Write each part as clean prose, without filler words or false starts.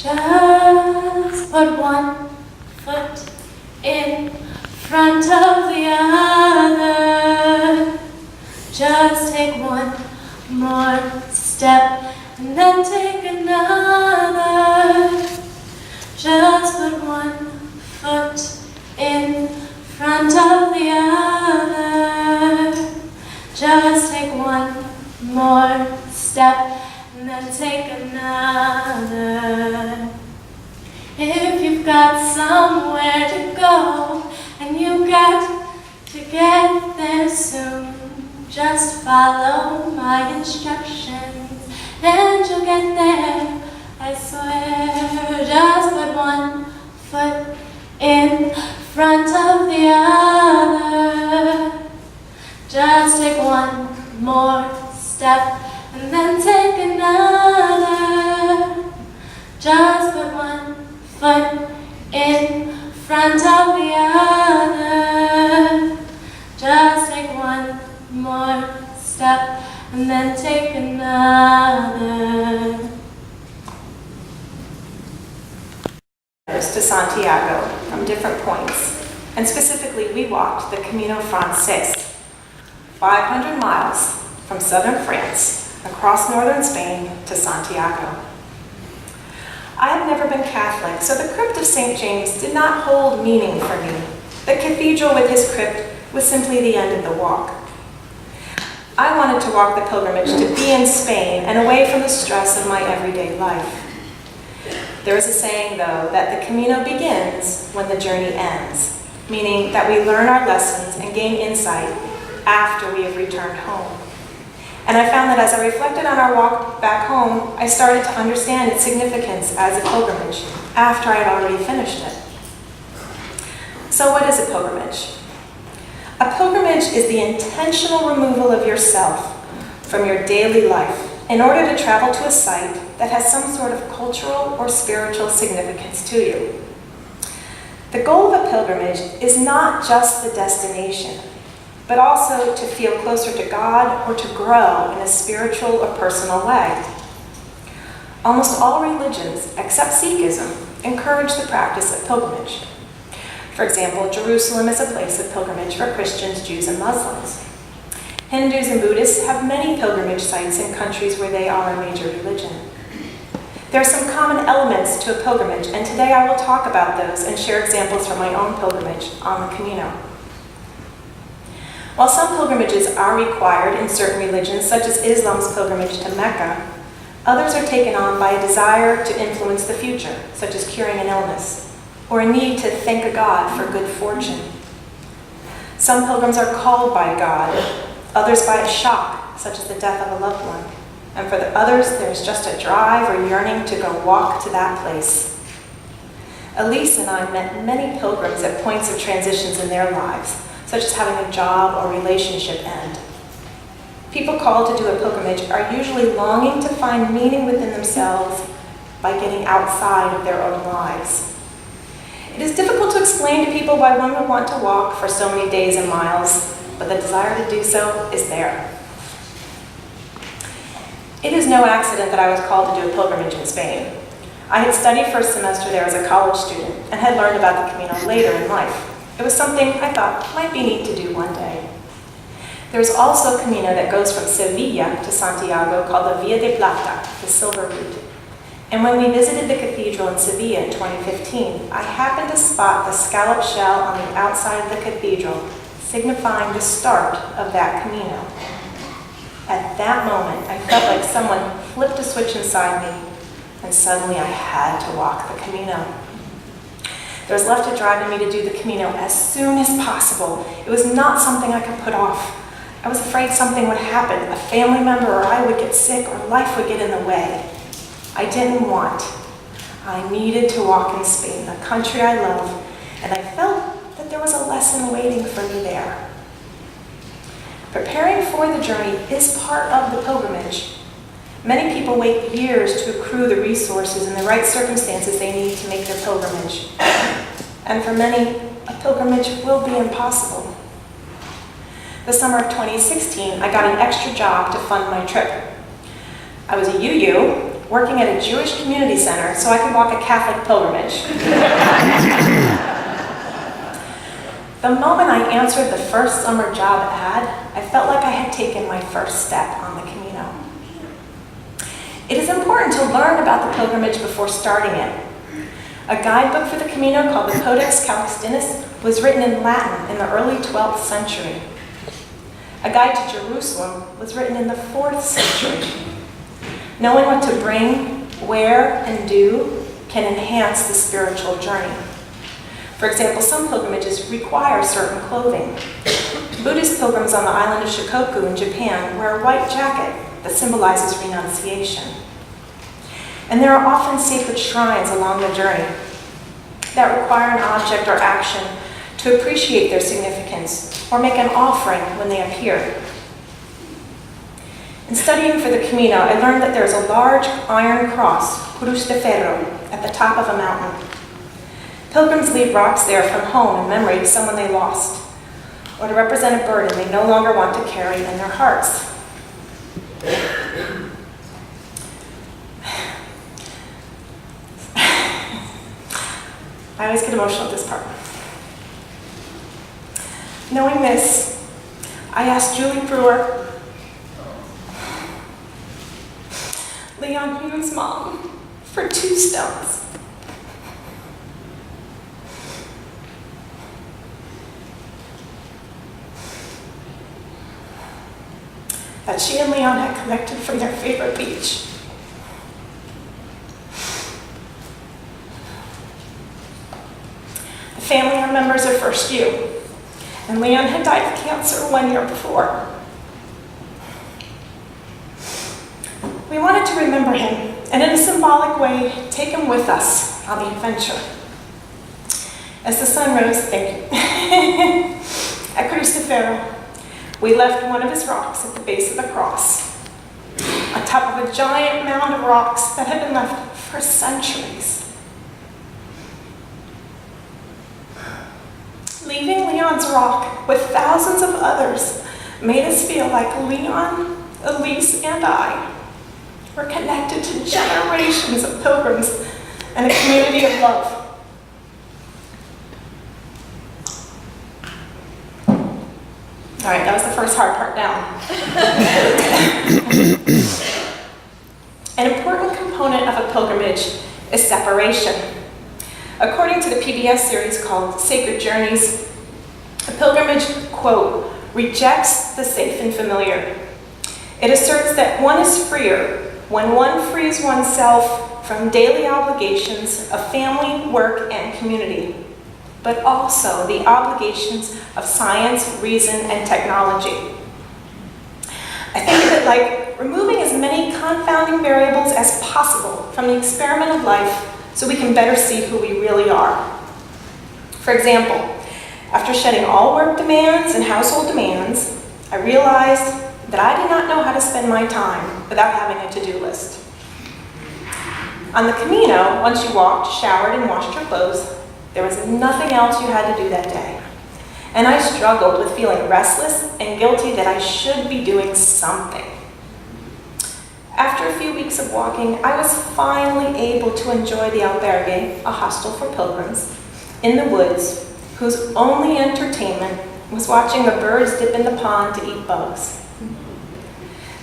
Just put one foot in front of the other. Just take one more step and then take another. Just put one foot in front of the other. Just take one more step and then take another. If you've got somewhere to go and you got to get there soon, just follow my instructions and you'll get there, I swear. Just put one foot in front of the other. Just take one more step and then take another. Just put one foot in front of the other. Just take one more step and then take another. To Santiago from different points, and specifically we walked the Camino Francés, 500 miles from southern France across northern Spain to Santiago. I have never been Catholic, so the crypt of St. James did not hold meaning for me. The cathedral with his crypt was simply the end of the walk. I wanted to walk the pilgrimage to be in Spain and away from the stress of my everyday life. There is a saying, though, that the Camino begins when the journey ends, meaning that we learn our lessons and gain insight after we have returned home. And I found that as I reflected on our walk back home, I started to understand its significance as a pilgrimage after I had already finished it. So what is a pilgrimage? A pilgrimage is the intentional removal of yourself from your daily life in order to travel to a site that has some sort of cultural or spiritual significance to you. The goal of a pilgrimage is not just the destination, but also to feel closer to God or to grow in a spiritual or personal way. Almost all religions, except Sikhism, encourage the practice of pilgrimage. For example, Jerusalem is a place of pilgrimage for Christians, Jews, and Muslims. Hindus and Buddhists have many pilgrimage sites in countries where they are a major religion. There are some common elements to a pilgrimage, and today I will talk about those and share examples from my own pilgrimage on the Camino. While some pilgrimages are required in certain religions, such as Islam's pilgrimage to Mecca, others are taken on by a desire to influence the future, such as curing an illness, or a need to thank a god for good fortune. Some pilgrims are called by God, others by a shock, such as the death of a loved one. And for the others, there's just a drive or yearning to go walk to that place. Elise and I met many pilgrims at points of transitions in their lives, such as having a job or relationship end. People called to do a pilgrimage are usually longing to find meaning within themselves by getting outside of their own lives. It is difficult to explain to people why one would want to walk for so many days and miles, but the desire to do so is there. It is no accident that I was called to do a pilgrimage in Spain. I had studied first semester there as a college student and had learned about the Camino later in life. It was something I thought might be neat to do one day. There's also a Camino that goes from Sevilla to Santiago called the Via de Plata, the Silver Route. And when we visited the cathedral in Sevilla in 2015, I happened to spot the scallop shell on the outside of the cathedral, signifying the start of that Camino. At that moment, I felt like someone flipped a switch inside me, and suddenly I had to walk the Camino. There was left a drive in me to do the Camino as soon as possible. It was not something I could put off. I was afraid something would happen. A family member or I would get sick, or life would get in the way. I didn't want. I needed to walk in Spain, a country I love, and I felt that there was a lesson waiting for me there. Preparing for the journey is part of the pilgrimage. Many people wait years to accrue the resources and the right circumstances they need to make their pilgrimage. And for many, a pilgrimage will be impossible. The summer of 2016, I got an extra job to fund my trip. I was a UU, working at a Jewish community center so I could walk a Catholic pilgrimage. The moment I answered the first summer job ad, I felt like I had taken my first step on the Camino. It is important to learn about the pilgrimage before starting it. A guidebook for the Camino called the Codex Calixtinus was written in Latin in the early 12th century. A guide to Jerusalem was written in the 4th century. Knowing what to bring, wear, and do can enhance the spiritual journey. For example, some pilgrimages require certain clothing. Buddhist pilgrims on the island of Shikoku in Japan wear a white jacket that symbolizes renunciation. And there are often sacred shrines along the journey that require an object or action to appreciate their significance or make an offering when they appear. In studying for the Camino, I learned that there is a large iron cross, Cruz de Ferro, at the top of a mountain. Pilgrims leave rocks there from home in memory of someone they lost, or to represent a burden they no longer want to carry in their hearts. I always get emotional at this part. Knowing this, I asked Julie Brewer, Leon Hume's mom, for 2 stones. That she and Leon had collected from their favorite beach. The family are members of First U, and Leon had died of cancer 1 year before. We wanted to remember him, and in a symbolic way, take him with us on the adventure. As the sun rose, at Cruz de Ferro, we left one of his rocks at the base of the cross, on top of a giant mound of rocks that had been left for centuries. Leaving Leon's rock with thousands of others made us feel like Leon, Elise, and I were connected to generations of pilgrims and a community of love. All right, that was the first hard part down. An important component of a pilgrimage is separation. According to the PBS series called Sacred Journeys, a pilgrimage, quote, rejects the safe and familiar. It asserts that one is freer when one frees oneself from daily obligations of family, work, and community, but also the obligations of science, reason, and technology. I think of it like removing as many confounding variables as possible from the experiment of life so we can better see who we really are. For example, after shedding all work demands and household demands, I realized that I did not know how to spend my time without having a to-do list. On the Camino, once you walked, showered, and washed your clothes, there was nothing else you had to do that day. And I struggled with feeling restless and guilty that I should be doing something. After a few weeks of walking, I was finally able to enjoy the albergue, a hostel for pilgrims, in the woods, whose only entertainment was watching the birds dip in the pond to eat bugs.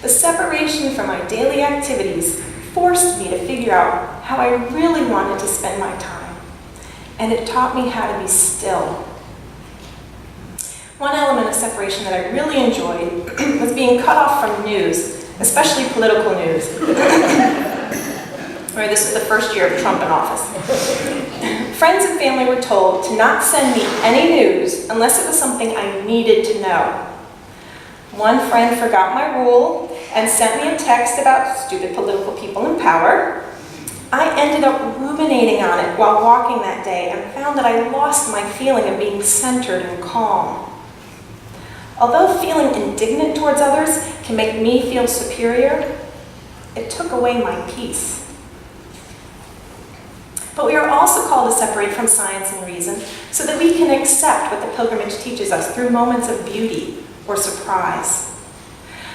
The separation from my daily activities forced me to figure out how I really wanted to spend my time, and it taught me how to be still. One element of separation that I really enjoyed was being cut off from news, especially political news. Right, this was the first year of Trump in office. Friends and family were told to not send me any news unless it was something I needed to know. One friend forgot my rule and sent me a text about stupid political people in power. I ended up ruminating on it while walking that day and found that I lost my feeling of being centered and calm. Although feeling indignant towards others can make me feel superior, it took away my peace. But we are also called to separate from science and reason so that we can accept what the pilgrimage teaches us through moments of beauty or surprise.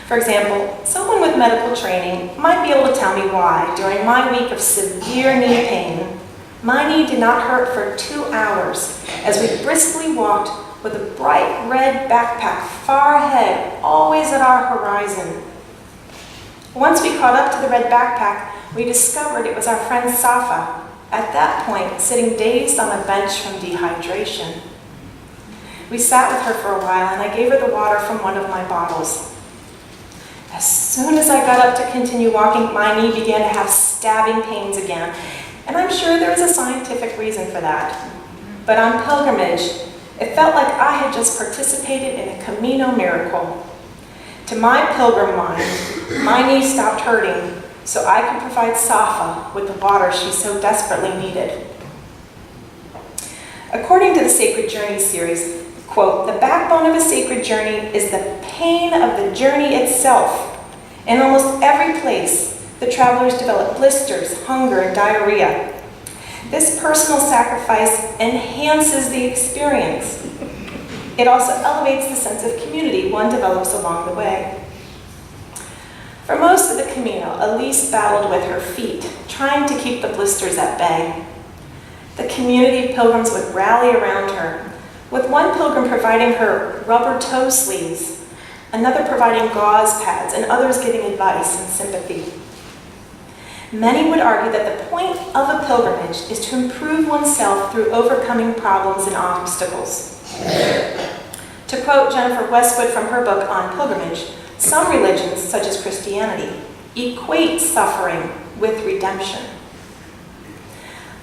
For example, someone with medical training might be able to tell me why, during my week of severe knee pain, my knee did not hurt for 2 hours as we briskly walked with a bright red backpack far ahead, always at our horizon. Once we caught up to the red backpack, we discovered it was our friend Safa, at that point sitting dazed on a bench from dehydration. We sat with her for a while and I gave her the water from one of my bottles. As soon as I got up to continue walking, my knee began to have stabbing pains again, and I'm sure there is a scientific reason for that. But on pilgrimage, it felt like I had just participated in a Camino miracle. To my pilgrim mind, my knee stopped hurting so I could provide Safa with the water she so desperately needed. According to the Sacred Journey series, quote, "The backbone of a sacred journey is the pain of the journey itself. In almost every place, the travelers develop blisters, hunger, and diarrhea. This personal sacrifice enhances the experience. It also elevates the sense of community one develops along the way." For most of the Camino, Elise battled with her feet, trying to keep the blisters at bay. The community of pilgrims would rally around her, with one pilgrim providing her rubber toe sleeves, another providing gauze pads, and others giving advice and sympathy. Many would argue that the point of a pilgrimage is to improve oneself through overcoming problems and obstacles. To quote Jennifer Westwood from her book On Pilgrimage, some religions, such as Christianity, equate suffering with redemption.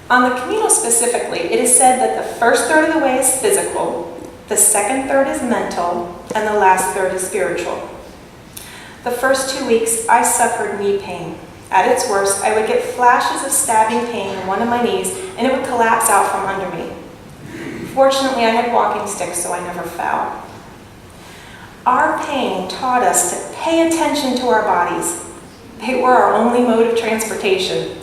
On the Camino specifically, it is said that the first third of the way is physical, the second third is mental, and the last third is spiritual. The first 2 weeks, I suffered knee pain. At its worst, I would get flashes of stabbing pain in one of my knees, and it would collapse out from under me. Fortunately, I had walking sticks, so I never fell. Our pain taught us to pay attention to our bodies. They were our only mode of transportation.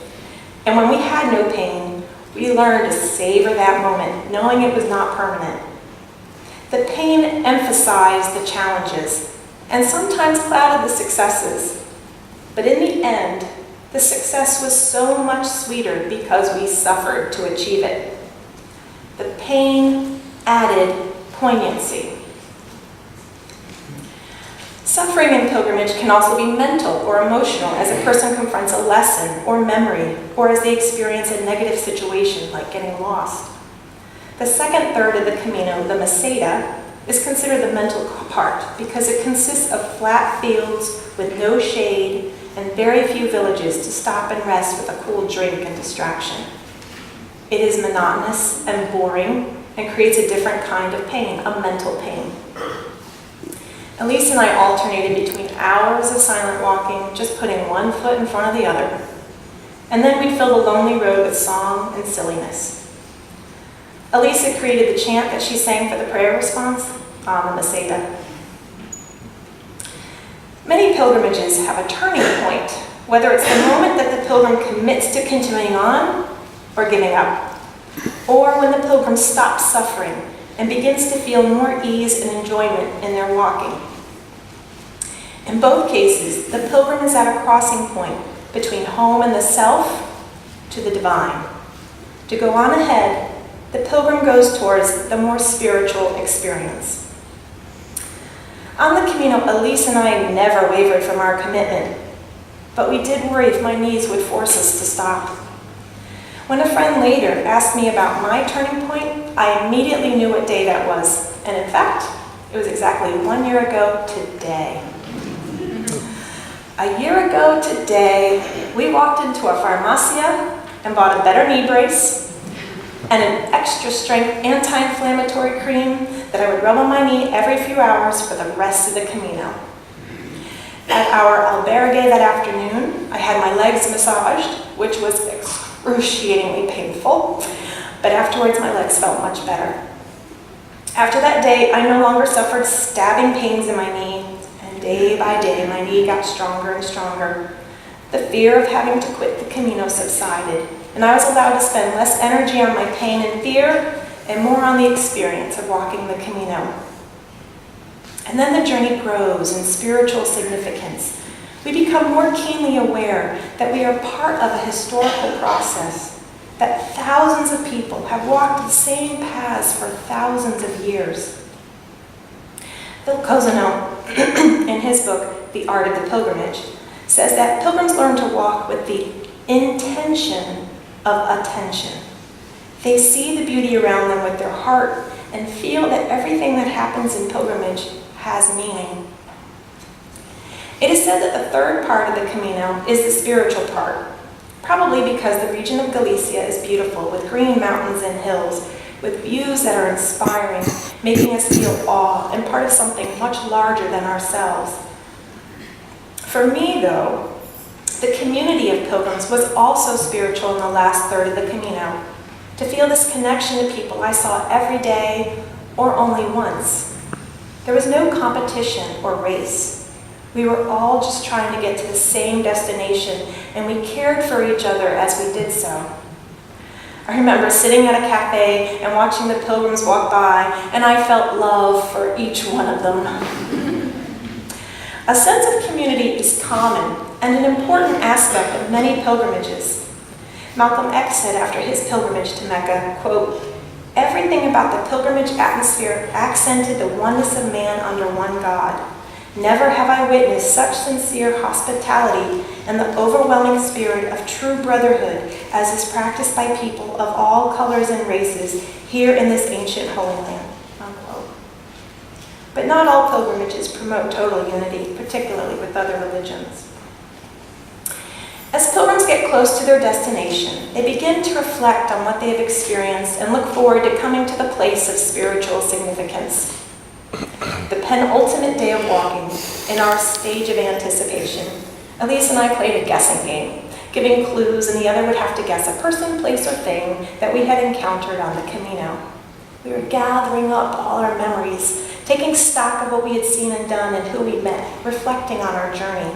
And when we had no pain, we learned to savor that moment, knowing it was not permanent. The pain emphasized the challenges and sometimes clouded the successes. But in the end, the success was so much sweeter because we suffered to achieve it. The pain added poignancy. Suffering in pilgrimage can also be mental or emotional as a person confronts a lesson or memory, or as they experience a negative situation like getting lost. The second third of the Camino, the Meseta, is considered the mental part because it consists of flat fields with no shade and very few villages to stop and rest with a cool drink and distraction. It is monotonous and boring and creates a different kind of pain, a mental pain. Elise and I alternated between hours of silent walking, just putting one foot in front of the other. And then we'd fill the lonely road with song and silliness. Elise had created the chant that she sang for the prayer response on the Meseta. Many pilgrimages have a turning point, whether it's the moment that the pilgrim commits to continuing on or giving up, or when the pilgrim stops suffering and begins to feel more ease and enjoyment in their walking. In both cases, the pilgrim is at a crossing point between home and the self to the divine. To go on ahead, the pilgrim goes towards the more spiritual experience. On the Camino, Elise and I never wavered from our commitment, but we did worry if my knees would force us to stop. When a friend later asked me about my turning point, I immediately knew what day that was. And in fact, it was exactly 1 year ago today. A year ago today, we walked into a farmacia and bought a better knee brace and an extra strength anti-inflammatory cream that I would rub on my knee every few hours for the rest of the Camino. At our albergue that afternoon, I had my legs massaged, which was excruciatingly painful, but afterwards my legs felt much better. After that day, I no longer suffered stabbing pains in my knee, and day by day my knee got stronger and stronger. The fear of having to quit the Camino subsided, and I was allowed to spend less energy on my pain and fear and more on the experience of walking the Camino. And then the journey grows in spiritual significance. We become more keenly aware that we are part of a historical process, that thousands of people have walked the same paths for thousands of years. Phil Cousino, in his book, The Art of the Pilgrimage, says that pilgrims learn to walk with the intention of attention. They see the beauty around them with their heart and feel that everything that happens in pilgrimage has meaning. It is said that the third part of the Camino is the spiritual part, probably because the region of Galicia is beautiful, with green mountains and hills, with views that are inspiring, making us feel awe and part of something much larger than ourselves. For me, though, the community of pilgrims was also spiritual in the last third of the Camino, to feel this connection to people I saw every day or only once. There was no competition or race. We were all just trying to get to the same destination, and we cared for each other as we did so. I remember sitting at a cafe and watching the pilgrims walk by, and I felt love for each one of them. A sense of community is common and an important aspect of many pilgrimages. Malcolm X said after his pilgrimage to Mecca, quote, "Everything about the pilgrimage atmosphere accented the oneness of man under one God. Never have I witnessed such sincere hospitality and the overwhelming spirit of true brotherhood as is practiced by people of all colors and races here in this ancient Holy Land." Unquote. But not all pilgrimages promote total unity, particularly with other religions. As pilgrims get close to their destination, they begin to reflect on what they have experienced and look forward to coming to the place of spiritual significance. The penultimate day of walking, in our stage of anticipation, Elise and I played a guessing game, giving clues, and the other would have to guess a person, place, or thing that we had encountered on the Camino. We were gathering up all our memories, taking stock of what we had seen and done and who we met, reflecting on our journey.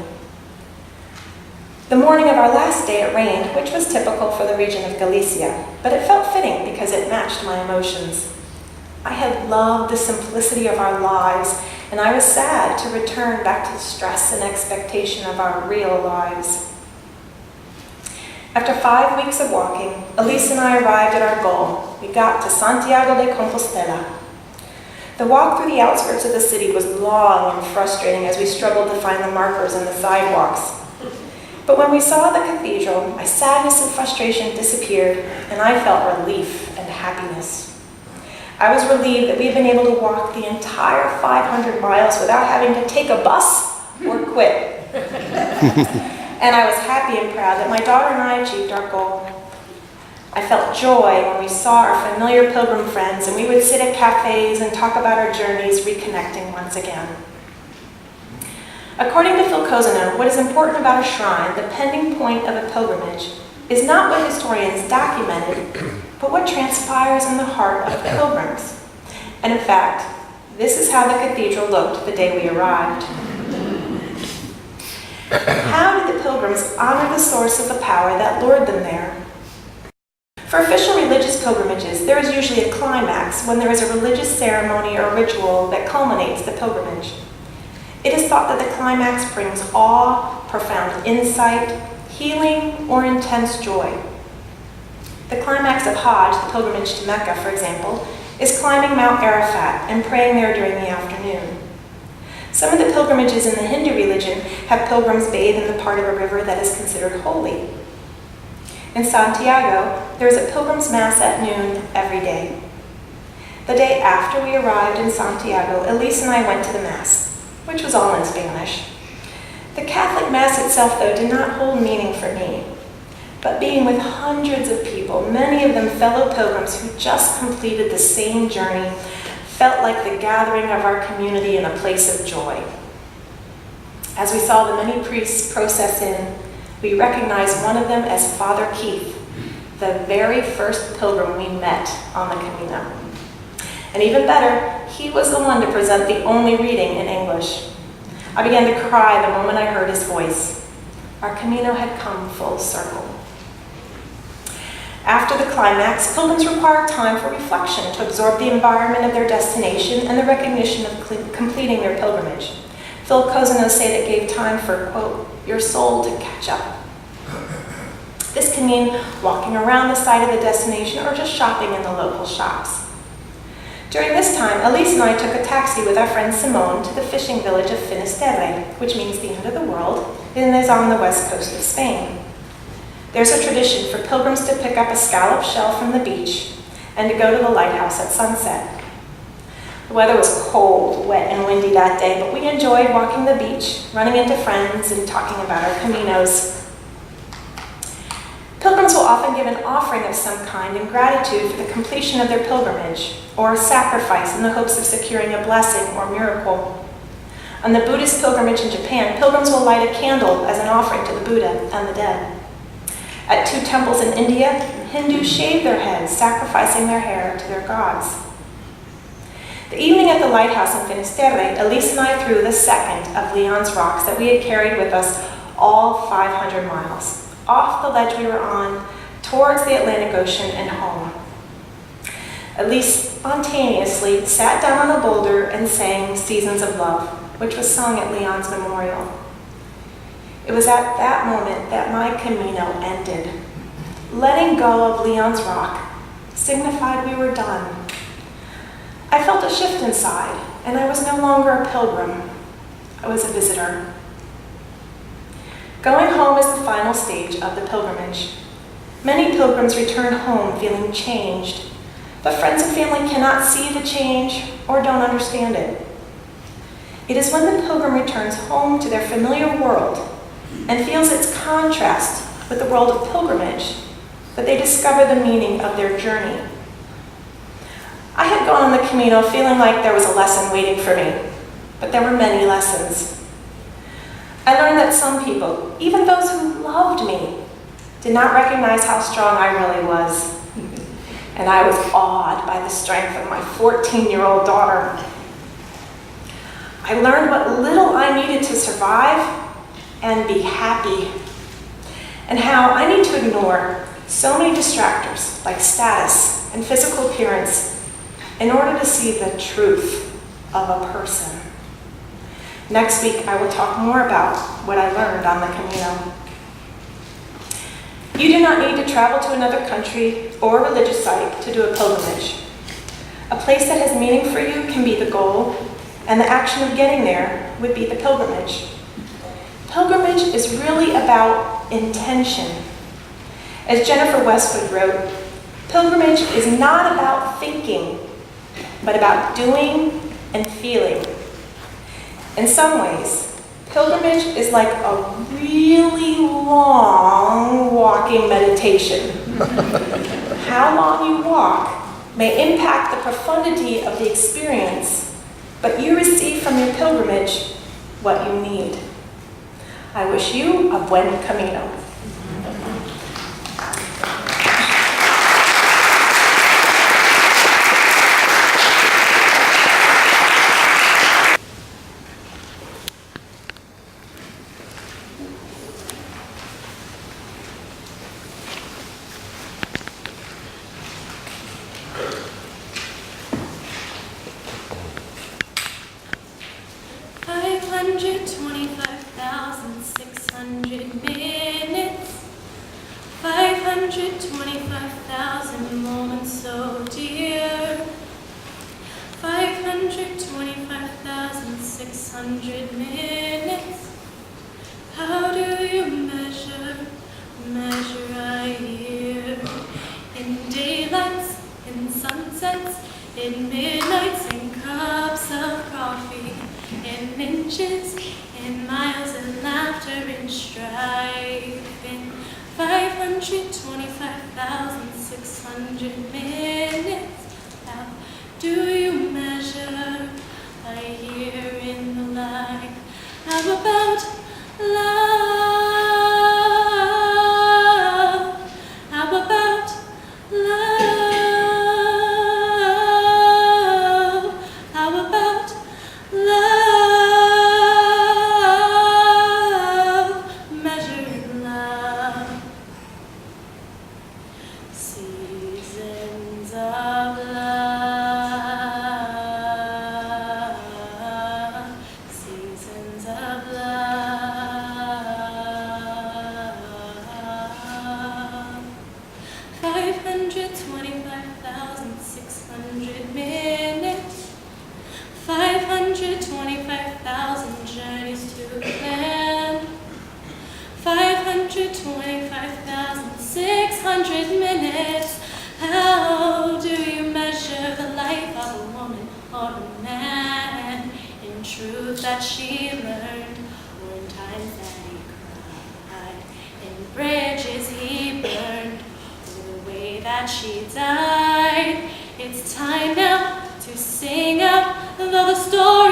The morning of our last day it rained, which was typical for the region of Galicia, but it felt fitting because it matched my emotions. I had loved the simplicity of our lives, and I was sad to return back to the stress and expectation of our real lives. After 5 weeks of walking, Elise and I arrived at our goal. We got to Santiago de Compostela. The walk through the outskirts of the city was long and frustrating as we struggled to find the markers and the sidewalks. But when we saw the cathedral, my sadness and frustration disappeared, and I felt relief and happiness. I was relieved that we had been able to walk the entire 500 miles without having to take a bus or quit. And I was happy and proud that my daughter and I achieved our goal. I felt joy when we saw our familiar pilgrim friends, and we would sit at cafes and talk about our journeys, reconnecting once again. According to Phil Cousino, what is important about a shrine, the pending point of a pilgrimage, is not what historians documented, but what transpires in the heart of pilgrims. And in fact, this is how the cathedral looked the day we arrived. How did the pilgrims honor the source of the power that lured them there? For official religious pilgrimages, there is usually a climax when there is a religious ceremony or ritual that culminates the pilgrimage. It is thought that the climax brings awe, profound insight, healing, or intense joy. The climax of Hajj, the pilgrimage to Mecca, for example, is climbing Mount Arafat and praying there during the afternoon. Some of the pilgrimages in the Hindu religion have pilgrims bathe in the part of a river that is considered holy. In Santiago, there is a pilgrim's mass at noon every day. The day after we arrived in Santiago, Elise and I went to the mass, which was all in Spanish. The Catholic Mass itself, though, did not hold meaning for me. But being with hundreds of people, many of them fellow pilgrims who just completed the same journey, felt like the gathering of our community in a place of joy. As we saw the many priests process in, we recognized one of them as Father Keith, the very first pilgrim we met on the Camino. And even better, he was the one to present the only reading in English. I began to cry the moment I heard his voice. Our Camino had come full circle. After the climax, pilgrims require time for reflection to absorb the environment of their destination and the recognition of completing their pilgrimage. Phil Cousino said it gave time for, quote, your soul to catch up. This can mean walking around the site of the destination or just shopping in the local shops. During this time, Elise and I took a taxi with our friend Simone to the fishing village of Finisterre, which means the end of the world, and is on the west coast of Spain. There's a tradition for pilgrims to pick up a scallop shell from the beach and to go to the lighthouse at sunset. The weather was cold, wet, and windy that day, but we enjoyed walking the beach, running into friends, and talking about our caminos. Pilgrims will often give an offering of some kind in gratitude for the completion of their pilgrimage, or a sacrifice in the hopes of securing a blessing or miracle. On the Buddhist pilgrimage in Japan, pilgrims will light a candle as an offering to the Buddha and the dead. At 2 temples in India, Hindus shave their heads, sacrificing their hair to their gods. The evening at the lighthouse in Finisterre, Elise and I threw the second of Leon's rocks that we had carried with us all 500 miles, off the ledge we were on, towards the Atlantic Ocean and home. Elise spontaneously sat down on a boulder and sang Seasons of Love, which was sung at Leon's memorial. It was at that moment that my Camino ended. Letting go of Leon's rock signified we were done. I felt a shift inside, and I was no longer a pilgrim. I was a visitor. Going home is the final stage of the pilgrimage. Many pilgrims return home feeling changed, but friends and family cannot see the change or don't understand it. It is when the pilgrim returns home to their familiar world and feels its contrast with the world of pilgrimage that they discover the meaning of their journey. I had gone on the Camino feeling like there was a lesson waiting for me, but there were many lessons. I learned that some people, even those who loved me, did not recognize how strong I really was. And I was awed by the strength of my 14-year-old daughter. I learned what little I needed to survive and be happy, and how I need to ignore so many distractors like status and physical appearance in order to see the truth of a person. Next week, I will talk more about what I learned on the Camino. You do not need to travel to another country or religious site to do a pilgrimage. A place that has meaning for you can be the goal, and the action of getting there would be the pilgrimage. Pilgrimage is really about intention. As Jennifer Westwood wrote, pilgrimage is not about thinking, but about doing and feeling. In some ways, pilgrimage is like a really long walking meditation. How long you walk may impact the profundity of the experience, but you receive from your pilgrimage what you need. I wish you a buen camino. Minutes, 525,000 moments so dear, 525,600 minutes. How do you measure I hear? In daylights, in sunsets, in midnights, in cups of coffee, in inches, in miles, in laughter, in strife, in 525,600 minutes. How do you measure I hear in the light? How about love? How about love? How about love? Measuring love. See 525,000 journeys to the land. 525,600 minutes. How do you measure the life of a woman or a man? In truth that she learned, or in times that he cried, in bridges he burned, or the way that she died. It's time now to sing out, though the story